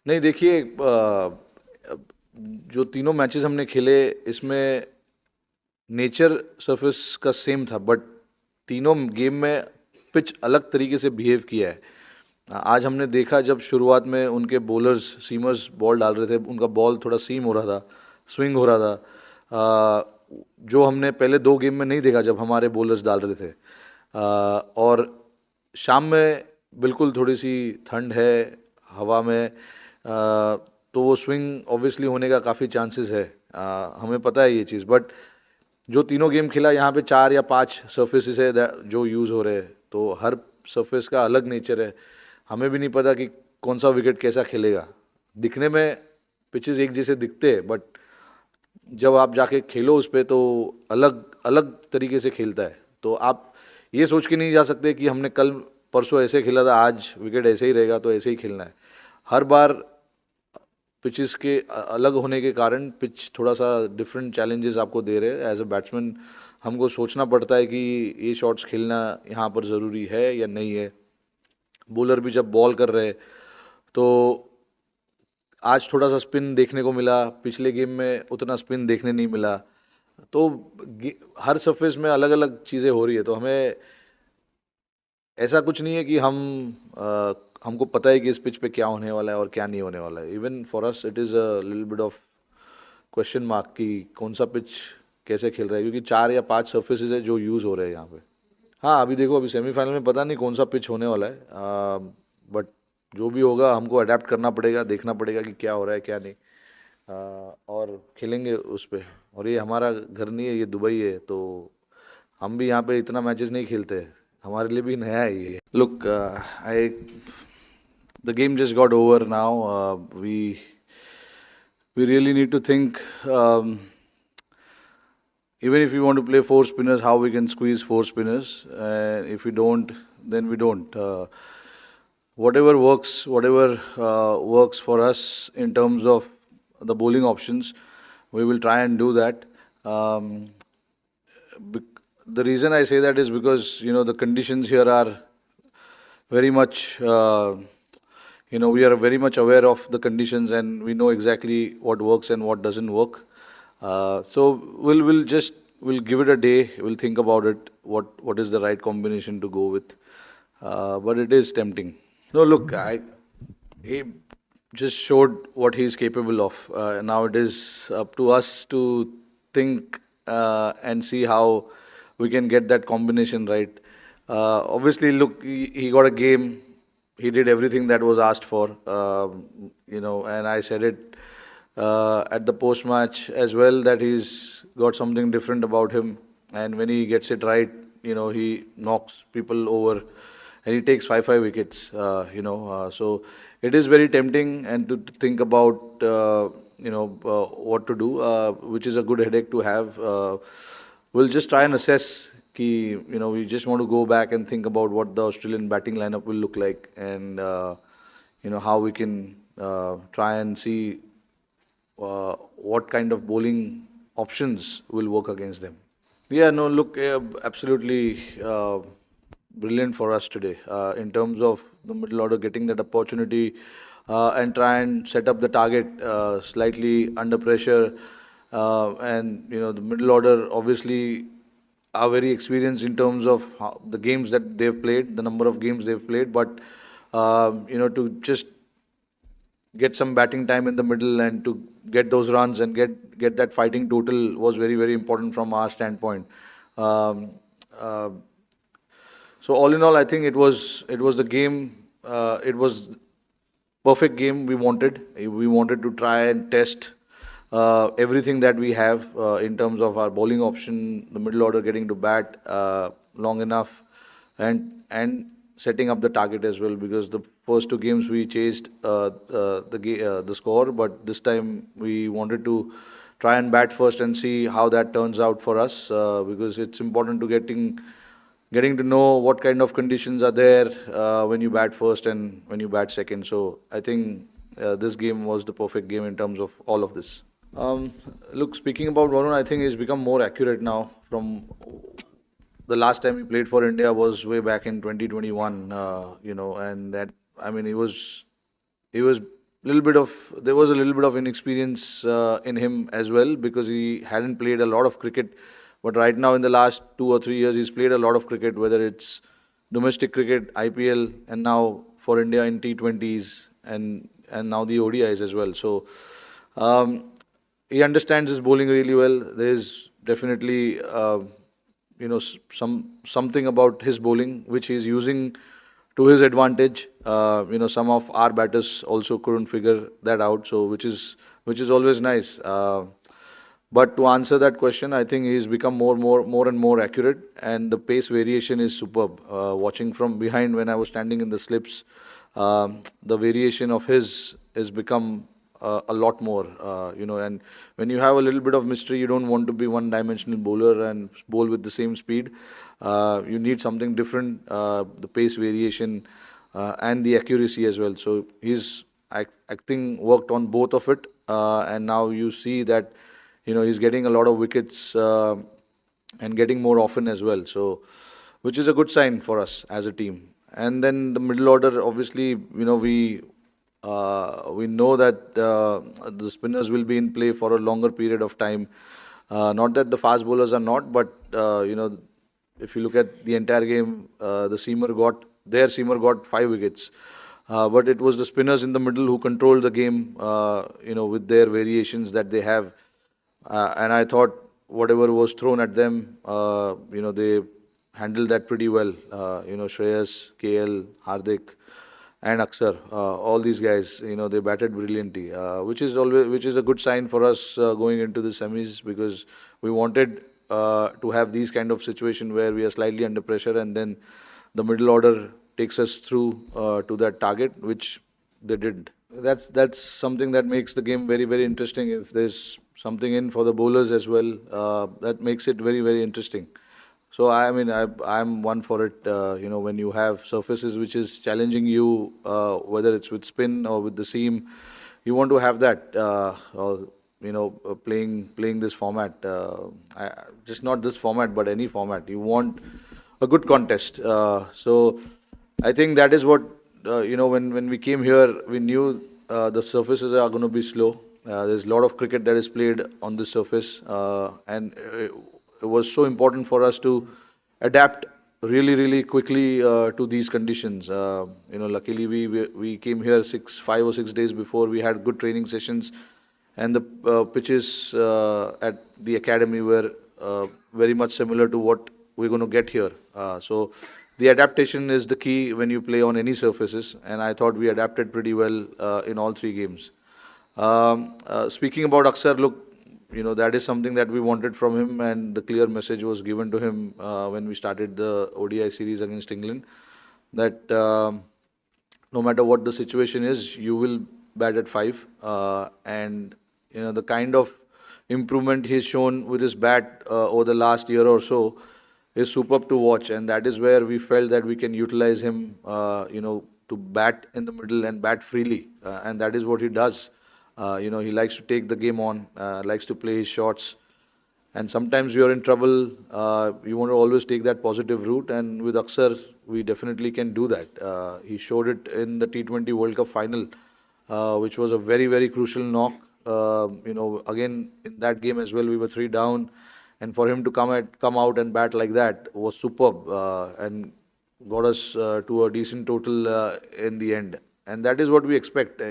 नहीं देखिए, जो तीनों मैचेस हमने खेले इसमें नेचर सरफेस का सेम था, बट तीनों गेम में पिच अलग तरीके से बिहेव किया है। आज हमने देखा जब शुरुआत में उनके बॉलर्स सीमर्स बॉल डाल रहे थे, उनका बॉल थोड़ा सीम हो रहा था, स्विंग हो रहा था, जो हमने पहले दो गेम में नहीं देखा जब हमारे बॉलर्स डाल रहे थे। और शाम में बिल्कुल थोड़ी सी ठंड है हवा में, तो वो स्विंग ऑब्वियसली होने का काफ़ी चांसेस है। हमें पता है ये चीज़, बट जो तीनों गेम खेला यहाँ पे चार या पांच सरफेसेस है जो यूज़ हो रहे हैं, तो हर सरफेस का अलग नेचर है। हमें भी नहीं पता कि कौन सा विकेट कैसा खेलेगा। दिखने में पिचेस एक जैसे दिखते हैं, बट जब आप जाके खेलो उस पे तो अलग अलग तरीके से खेलता है। तो आप ये सोच के नहीं जा सकते कि हमने कल परसों ऐसे खेला था, आज विकेट ऐसे ही रहेगा तो ऐसे ही खेलना है। हर बार पिचेस के अलग होने के कारण पिच थोड़ा सा डिफरेंट चैलेंजेस आपको दे रहे हैं। एज अ बैट्समैन हमको सोचना पड़ता है कि ये शॉट्स खेलना यहाँ पर ज़रूरी है या नहीं है। बॉलर भी जब बॉल कर रहे हैं तो आज थोड़ा सा स्पिन देखने को मिला, पिछले गेम में उतना स्पिन देखने नहीं मिला। तो हर सरफेस में अलग अलग चीज़ें हो रही है, तो हमें ऐसा कुछ नहीं है कि हमको पता है कि इस पिच पे क्या होने वाला है और क्या नहीं होने वाला है। Even for us it is a little bit of question mark कि कौन सा पिच कैसे खेल रहा है, क्योंकि चार या पांच सर्फेसेज है जो यूज़ हो रहे हैं यहाँ पे। हाँ, अभी देखो, अभी सेमीफाइनल में पता नहीं कौन सा पिच होने वाला है, बट जो भी होगा हमको अडेप्ट करना पड़ेगा, देखना पड़ेगा कि क्या हो रहा है क्या नहीं। और खेलेंगे उस पे। और ये हमारा घर नहीं है, ये दुबई है, तो हम भी यहाँ पे इतना मैचेस नहीं खेलते हैं, हमारे लिए भी नया है ये। Look, I the game just got over now. We really need to think, even if we want to play four spinners, how we can squeeze four spinners. If we don't, then we don't. Whatever works for us in terms of the bowling options, we will try and do that. Um, the reason I say that is because the conditions here are very much. We are very much aware of the conditions and we know exactly what works and what doesn't work. So we'll give it a day. We'll think about it. What is the right combination to go with? But it is tempting. No, look, he just showed what he's capable of. Now it is up to us to think and see how we can get that combination right. Obviously, look, he got a game. He did everything that was asked for. And I said it at the post match as well that he's got something different about him. And when he gets it right, he knocks people over and he takes five wickets. So it is very tempting and to think about what to do, which is a good headache to have. We'll just try and assess. We just want to go back and think about what the Australian batting lineup will look like, and how we can try and see what kind of bowling options will work against them. Yeah, no, look, absolutely brilliant for us today in terms of the middle order getting that opportunity and try and set up the target slightly under pressure. And the middle order obviously are very experienced in terms of the games that they've played, the number of games they've played, but to just get some batting time in the middle and to get those runs and get that fighting total was very very important from our standpoint. Um, uh, so all in all, I think it was the game. It was perfect game we wanted. We wanted to try and test everything that we have in terms of our bowling option, the middle order getting to bat long enough, and setting up the target as well. Because the first two games we chased the score, but this time we wanted to try and bat first and see how that turns out for us. Because it's important to getting to know what kind of conditions are there when you bat first and when you bat second. So I think this game was the perfect game in terms of all of this. Um, Look, speaking about Varun, I think he's become more accurate now. From the last time he played for India was way back in 2021. And that, I mean, he was there was a little bit of inexperience in him as well because he hadn't played a lot of cricket. But right now, in the last 2 or 3 years, he's played a lot of cricket, whether it's domestic cricket, IPL, and now for India in T20s and now the ODIs as well. So um, he understands his bowling really well. There's definitely something about his bowling which he's using to his advantage. Some of our batters also couldn't figure that out, so which is always nice. But to answer that question, I think he's become more and more accurate, and the pace variation is superb. Watching from behind when I was standing in the slips, the variation of his has become a lot more. And when you have a little bit of mystery, you don't want to be one-dimensional bowler and bowl with the same speed. You need something different, the pace variation and the accuracy as well. So I think, worked on both of it, and now you see that he's getting a lot of wickets and getting more often as well. So, which is a good sign for us as a team. And then the middle order, obviously, we know that the spinners will be in play for a longer period of time. Not that the fast bowlers are not, but if you look at the entire game, their seamer got 5 wickets. But it was the spinners in the middle who controlled the game, with their variations that they have. And I thought whatever was thrown at them, they handled that pretty well. Shreyas, KL, Hardik, and Aksar, all these guys, they batted brilliantly, which is a good sign for us going into the semis because we wanted to have these kind of situation where we are slightly under pressure and then the middle order takes us through to that target, which they did. That's something that makes the game very very interesting. If there's something in for the bowlers as well, that makes it very very interesting. So I mean I'm one for it. When you have surfaces which is challenging you, whether it's with spin or with the seam, you want to have that. Playing this format, just not this format but any format. You want a good contest. So I think that is what when we came here, we knew the surfaces are going to be slow. There's a lot of cricket that is played on this surface, and it was so important for us to adapt really, really quickly to these conditions. Luckily we came here 5 or 6 days before. We had good training sessions, and the pitches at the academy were very much similar to what we're going to get here. So the adaptation is the key when you play on any surfaces, and I thought we adapted pretty well in all 3 games. Speaking about Aksar, look, that is something that we wanted from him, and the clear message was given to him when we started the ODI series against England that no matter what the situation is, you will bat at 5. And the kind of improvement he's shown with his bat over the last year or so is superb to watch, and that is where we felt that we can utilize him, to bat in the middle and bat freely, and that is what he does. He likes to take the game on, likes to play his shots, and sometimes you are in trouble. You want to always take that positive route, and with Aksar, we definitely can do that. He showed it in the T20 World Cup final, which was a very, very crucial knock. Again, in that game as well, we were 3 down, and for him to come out and bat like that was superb, and got us to a decent total in the end. And that is what we expect.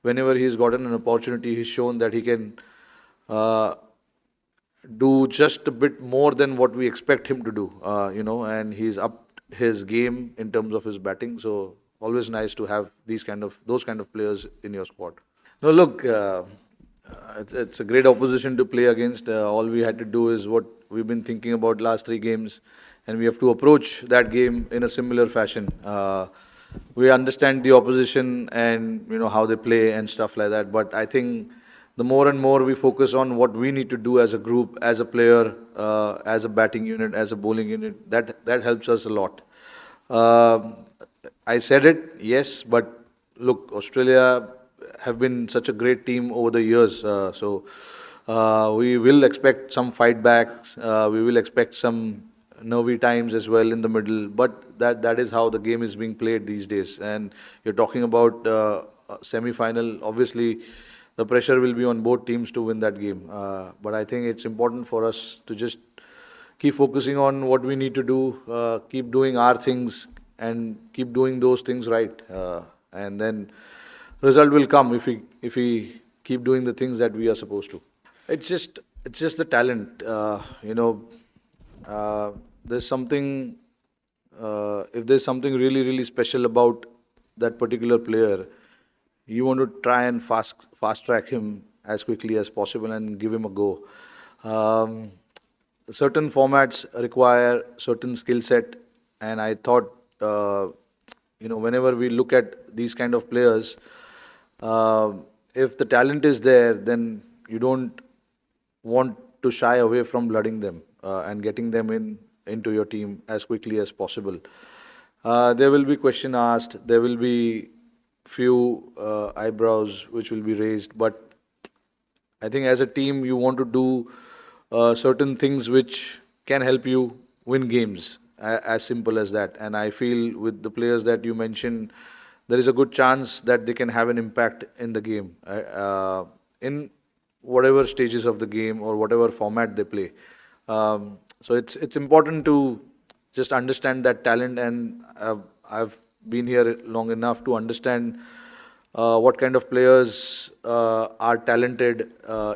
Whenever he's gotten an opportunity, he's shown that he can uh, do just a bit more than what we expect him to do. And he's upped his game in terms of his batting. So always nice to have those kind of players in your squad. No, look, it's a great opposition to play against. All we had to do is what we've been thinking about last 3 games, and we have to approach that game in a similar fashion. We understand the opposition and how they play and stuff like that. But I think the more and more we focus on what we need to do as a group, as a player, as a batting unit, as a bowling unit, that helps us a lot. Uh, I said it, yes, but look, Australia have been such a great team over the years. We will expect some fight backs. We will expect some nervy times as well in the middle. But that is how the game is being played these days. And you're talking about semi-final. Obviously, the pressure will be on both teams to win that game. But I think it's important for us to just keep focusing on what we need to do, keep doing our things, and keep doing those things right. And then result will come if we keep doing the things that we are supposed to. It's just the talent. There's something. If there's something really special about that particular player, you want to try and fast track him as quickly as possible and give him a go. Um, Certain formats require certain skill set, and I thought, whenever we look at these kind of players, uh, if the talent is there, then you don't want to shy away from blooding them and getting them into your team as quickly as possible. There will be question asked. There will be few eyebrows which will be raised, but I think as a team, you want to do certain things which can help you win games, as simple as that. And I feel with the players that you mentioned, there is a good chance that they can have an impact in the game, in whatever stages of the game or whatever format they play. So it's important to just understand that talent, and I've been here long enough to understand what kind of players are talented.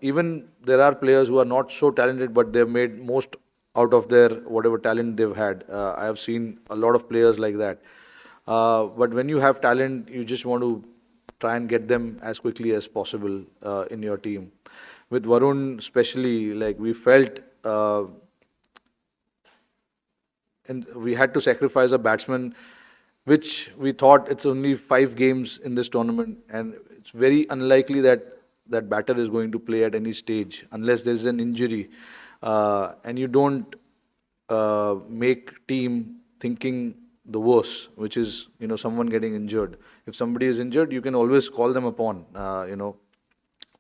Even there are players who are not so talented, but they've made most out of their whatever talent they've had. I have seen a lot of players like that. But when you have talent, you just want to try and get them as quickly as possible in your team. With Varun, especially, like we felt, and we had to sacrifice a batsman, which we thought it's only 5 games in this tournament, and it's very unlikely that that batter is going to play at any stage unless there's an injury, and you don't make team thinking the worst, which is someone getting injured. If somebody is injured, you can always call them upon.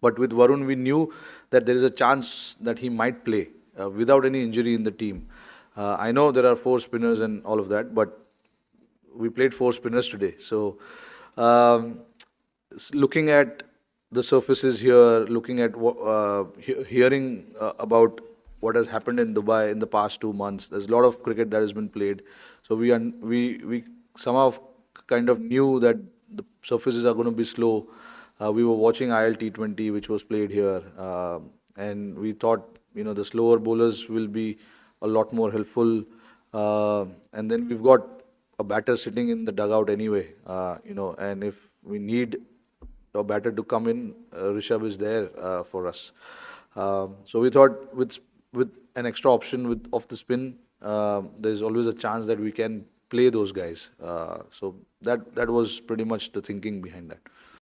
But with Varun, we knew that there is a chance that he might play without any injury in the team. I know there are 4 spinners and all of that, but we played 4 spinners today. So, um, looking at the surfaces here, looking at hearing about what has happened in Dubai in the past 2 months, there's a lot of cricket that has been played. So we somehow kind of knew that the surfaces are going to be slow. We were watching ILT20, which was played here, and we thought the slower bowlers will be a lot more helpful. And then we've got a batter sitting in the dugout anyway, and if we need a batter to come in, Rishabh is there for us. So we thought with an extra option with off the spin, there's always a chance that we can play those guys. So that was pretty much the thinking behind that.